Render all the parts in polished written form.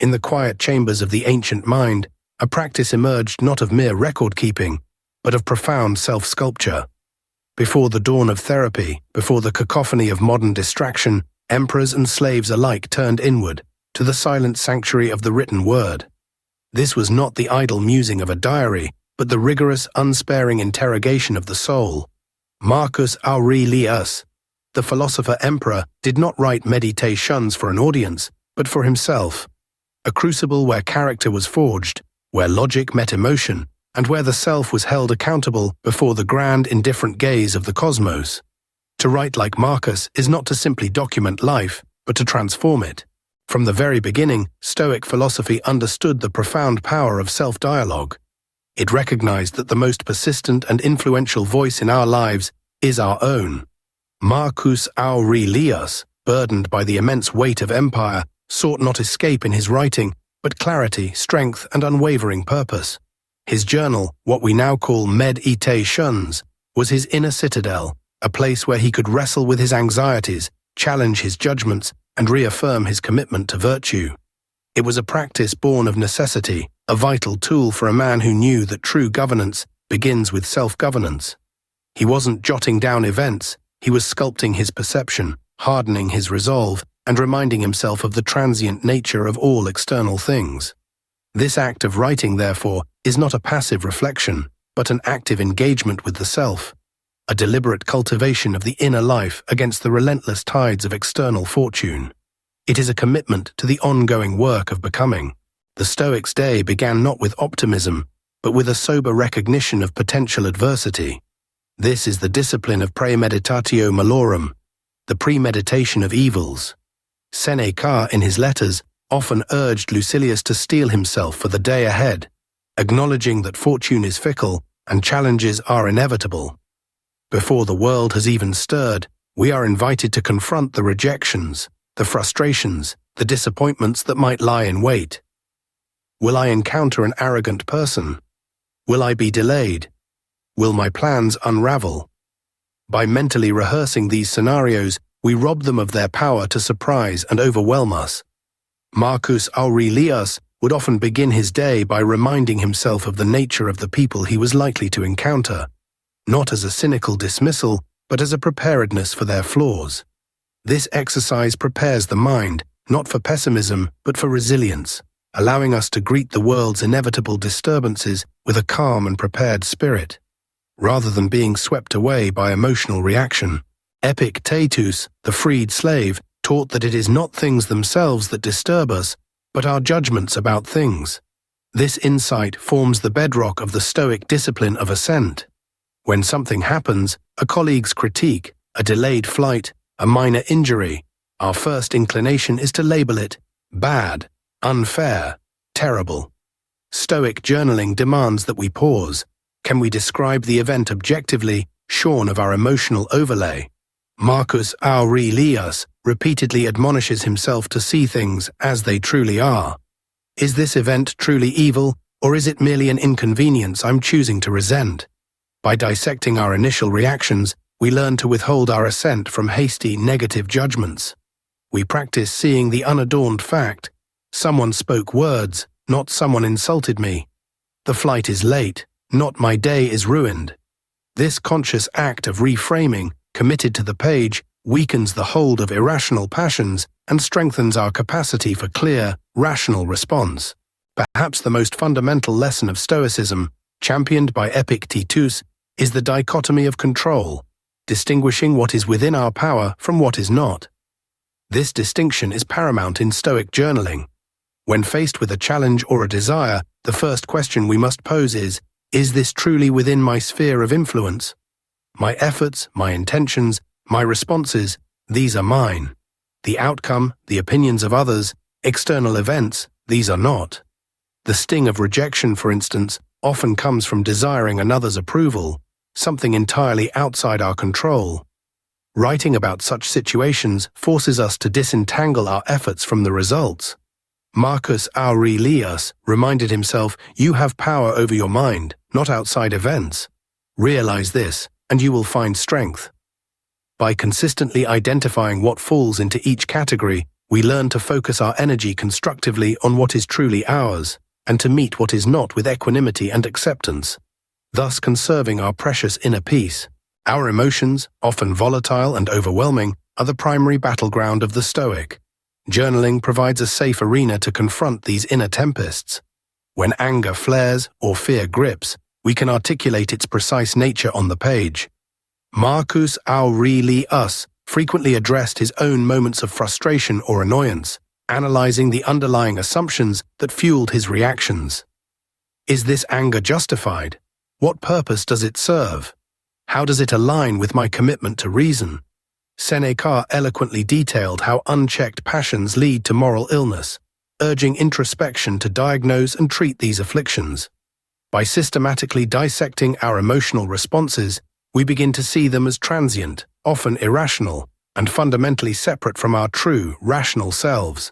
In the quiet chambers of the ancient mind, a practice emerged not of mere record-keeping, but of profound self-sculpture. Before the dawn of therapy, before the cacophony of modern distraction, emperors and slaves alike turned inward, to the silent sanctuary of the written word. This was not the idle musing of a diary, but the rigorous, unsparing interrogation of the soul. Marcus Aurelius, the philosopher-emperor, did not write meditations for an audience, but for himself. A crucible where character was forged, where logic met emotion, and where the self was held accountable before the grand, indifferent gaze of the cosmos. To write like Marcus is not to simply document life, but to transform it. From the very beginning, Stoic philosophy understood the profound power of self-dialogue. It recognized that the most persistent and influential voice in our lives is our own. Marcus Aurelius, burdened by the immense weight of empire, sought not escape in his writing, but clarity, strength, and unwavering purpose. His journal, what we now call Meditations, was his inner citadel, a place where he could wrestle with his anxieties, challenge his judgments, and reaffirm his commitment to virtue. It was a practice born of necessity, a vital tool for a man who knew that true governance begins with self-governance. He wasn't jotting down events, he was sculpting his perception, hardening his resolve, and reminding himself of the transient nature of all external things. This act of writing, therefore, is not a passive reflection, but an active engagement with the self, a deliberate cultivation of the inner life against the relentless tides of external fortune. It is a commitment to the ongoing work of becoming. The Stoics' day began not with optimism, but with a sober recognition of potential adversity. This is the discipline of Praemeditatio malorum, the premeditation of evils. Seneca, in his letters, often urged Lucilius to steel himself for the day ahead, acknowledging that fortune is fickle and challenges are inevitable. Before the world has even stirred, we are invited to confront the rejections, the frustrations, the disappointments that might lie in wait. Will I encounter an arrogant person? Will I be delayed? Will my plans unravel? By mentally rehearsing these scenarios, we rob them of their power to surprise and overwhelm us. Marcus Aurelius would often begin his day by reminding himself of the nature of the people he was likely to encounter, not as a cynical dismissal, but as a preparedness for their flaws. This exercise prepares the mind, not for pessimism, but for resilience, allowing us to greet the world's inevitable disturbances with a calm and prepared spirit, rather than being swept away by emotional reaction. Epictetus, the freed slave, taught that it is not things themselves that disturb us, but our judgments about things. This insight forms the bedrock of the Stoic discipline of Assent. When something happens, a colleague's critique, a delayed flight, a minor injury, our first inclination is to label it bad, unfair, terrible. Stoic journaling demands that we pause. Can we describe the event objectively, shorn of our emotional overlay? Marcus Aurelius repeatedly admonishes himself to see things as they truly are. Is this event truly evil, or is it merely an inconvenience I'm choosing to resent? By dissecting our initial reactions, we learn to withhold our assent from hasty, negative judgments. We practice seeing the unadorned fact. Someone spoke words, not someone insulted me. The flight is late, not my day is ruined. This conscious act of reframing, committed to the page, weakens the hold of irrational passions and strengthens our capacity for clear, rational response. Perhaps the most fundamental lesson of Stoicism, championed by Epictetus, is the dichotomy of control, distinguishing what is within our power from what is not. This distinction is paramount in Stoic journaling. When faced with a challenge or a desire, the first question we must pose is this truly within my sphere of influence? My efforts, my intentions, my responses, these are mine. The outcome, the opinions of others, external events, these are not. The sting of rejection, for instance, often comes from desiring another's approval, something entirely outside our control. Writing about such situations forces us to disentangle our efforts from the results. Marcus Aurelius reminded himself, you have power over your mind, not outside events. Realize this, and you will find strength. By consistently identifying what falls into each category, We learn to focus our energy constructively on what is truly ours, and to meet what is not with equanimity and acceptance, thus conserving our precious inner peace. Our emotions, often volatile and overwhelming, are the primary battleground of the Stoic. Journaling provides a safe arena to confront these inner tempests. When anger flares or fear grips, we can articulate its precise nature on the page. Marcus Aurelius frequently addressed his own moments of frustration or annoyance, analyzing the underlying assumptions that fueled his reactions. Is this anger justified? What purpose does it serve? How does it align with my commitment to reason? Seneca eloquently detailed how unchecked passions lead to moral illness, urging introspection to diagnose and treat these afflictions. By systematically dissecting our emotional responses, we begin to see them as transient, often irrational, and fundamentally separate from our true, rational selves.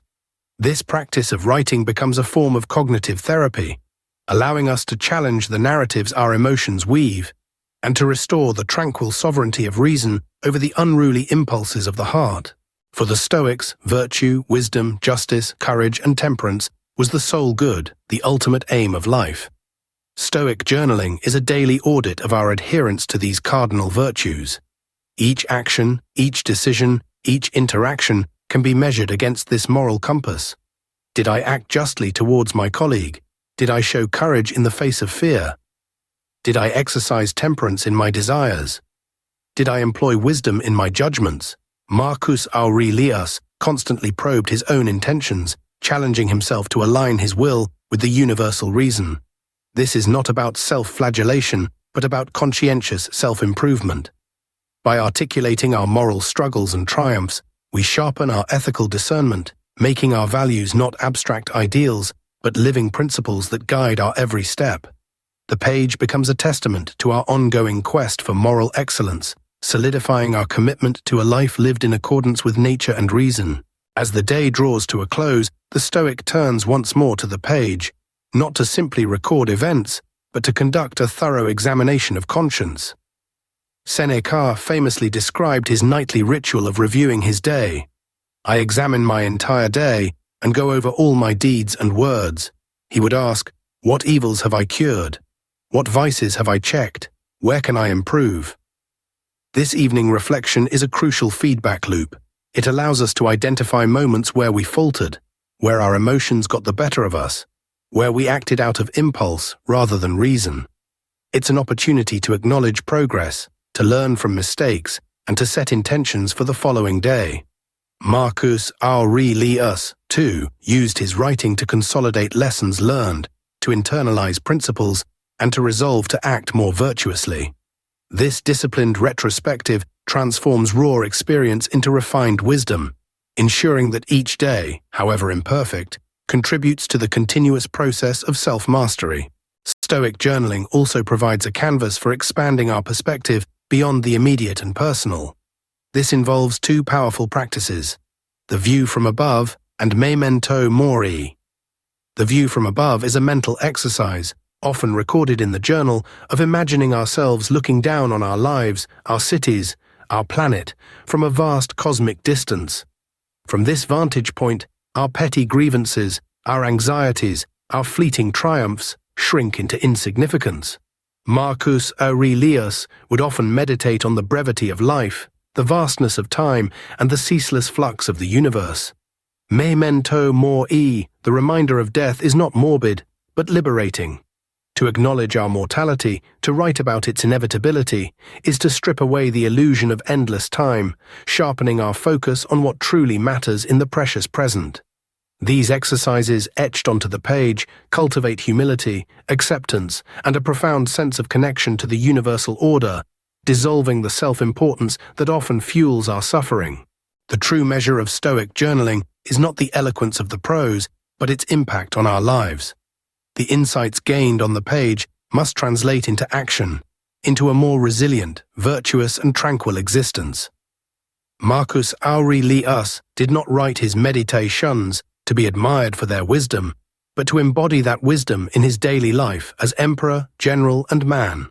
This practice of writing becomes a form of cognitive therapy, allowing us to challenge the narratives our emotions weave, and to restore the tranquil sovereignty of reason over the unruly impulses of the heart. For the Stoics, virtue, wisdom, justice, courage, and temperance was the sole good, the ultimate aim of life. Stoic journaling is a daily audit of our adherence to these cardinal virtues. Each action, each decision, each interaction can be measured against this moral compass. Did I act justly towards my colleague? Did I show courage in the face of fear? Did I exercise temperance in my desires? Did I employ wisdom in my judgments? Marcus Aurelius constantly probed his own intentions, challenging himself to align his will with the universal reason. This is not about self-flagellation, but about conscientious self-improvement. By articulating our moral struggles and triumphs, we sharpen our ethical discernment, making our values not abstract ideals, but living principles that guide our every step. The page becomes a testament to our ongoing quest for moral excellence, solidifying our commitment to a life lived in accordance with nature and reason. As the day draws to a close, the Stoic turns once more to the page, not to simply record events, but to conduct a thorough examination of conscience. Seneca famously described his nightly ritual of reviewing his day. I examine my entire day and go over all my deeds and words. He would ask, what evils have I cured? What vices have I checked? Where can I improve? This evening reflection is a crucial feedback loop. It allows us to identify moments where we faltered, where our emotions got the better of us, where we acted out of impulse rather than reason. It's an opportunity to acknowledge progress, to learn from mistakes, and to set intentions for the following day. Marcus Aurelius, too, used his writing to consolidate lessons learned, to internalize principles, and to resolve to act more virtuously. This disciplined retrospective transforms raw experience into refined wisdom, ensuring that each day, however imperfect, contributes to the continuous process of self-mastery. Stoic journaling also provides a canvas for expanding our perspective beyond the immediate and personal. This involves two powerful practices: the view from above and Memento Mori. The view from above is a mental exercise, often recorded in the journal, of imagining ourselves looking down on our lives, our cities, our planet, from a vast cosmic distance. From this vantage point, our petty grievances, our anxieties, our fleeting triumphs shrink into insignificance. Marcus Aurelius would often meditate on the brevity of life, the vastness of time, and the ceaseless flux of the universe. Memento Mori, the reminder of death, is not morbid, but liberating. To acknowledge our mortality, to write about its inevitability, is to strip away the illusion of endless time, sharpening our focus on what truly matters in the precious present. These exercises, etched onto the page, cultivate humility, acceptance, and a profound sense of connection to the universal order, dissolving the self-importance that often fuels our suffering. The true measure of Stoic journaling is not the eloquence of the prose, but its impact on our lives. The insights gained on the page must translate into action, into a more resilient, virtuous, and tranquil existence. Marcus Aurelius did not write his meditations to be admired for their wisdom, but to embody that wisdom in his daily life as emperor, general, and man.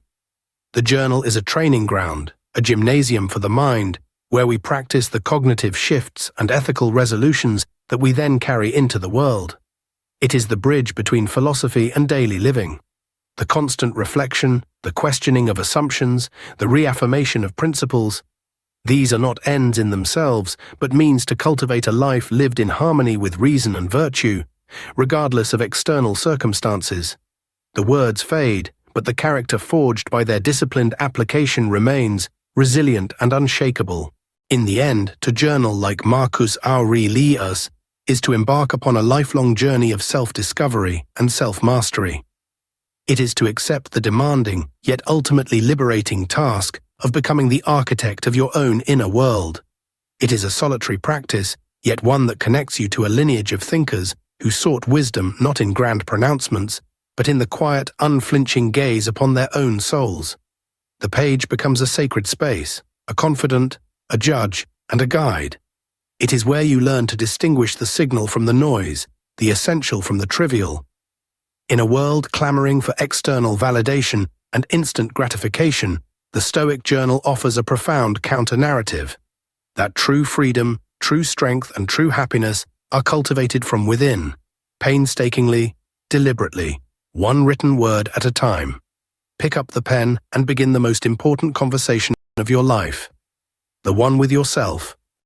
The journal is a training ground, a gymnasium for the mind, where we practice the cognitive shifts and ethical resolutions that we then carry into the world. It is the bridge between philosophy and daily living. The constant reflection, the questioning of assumptions, the reaffirmation of principles. These are not ends in themselves, but means to cultivate a life lived in harmony with reason and virtue, regardless of external circumstances. The words fade, but the character forged by their disciplined application remains, resilient and unshakable. In the end, to journal like Marcus Aurelius is to embark upon a lifelong journey of self-discovery and self-mastery. It is to accept the demanding, yet ultimately liberating task of becoming the architect of your own inner world. It is a solitary practice, yet one that connects you to a lineage of thinkers who sought wisdom not in grand pronouncements, but in the quiet, unflinching gaze upon their own souls. The page becomes a sacred space, a confidant, a judge, and a guide. It is where you learn to distinguish the signal from the noise, the essential from the trivial. In a world clamoring for external validation and instant gratification, the Stoic journal offers a profound counter-narrative, that true freedom, true strength, and true happiness are cultivated from within, painstakingly, deliberately, one written word at a time. Pick up the pen and begin the most important conversation of your life, the one with yourself.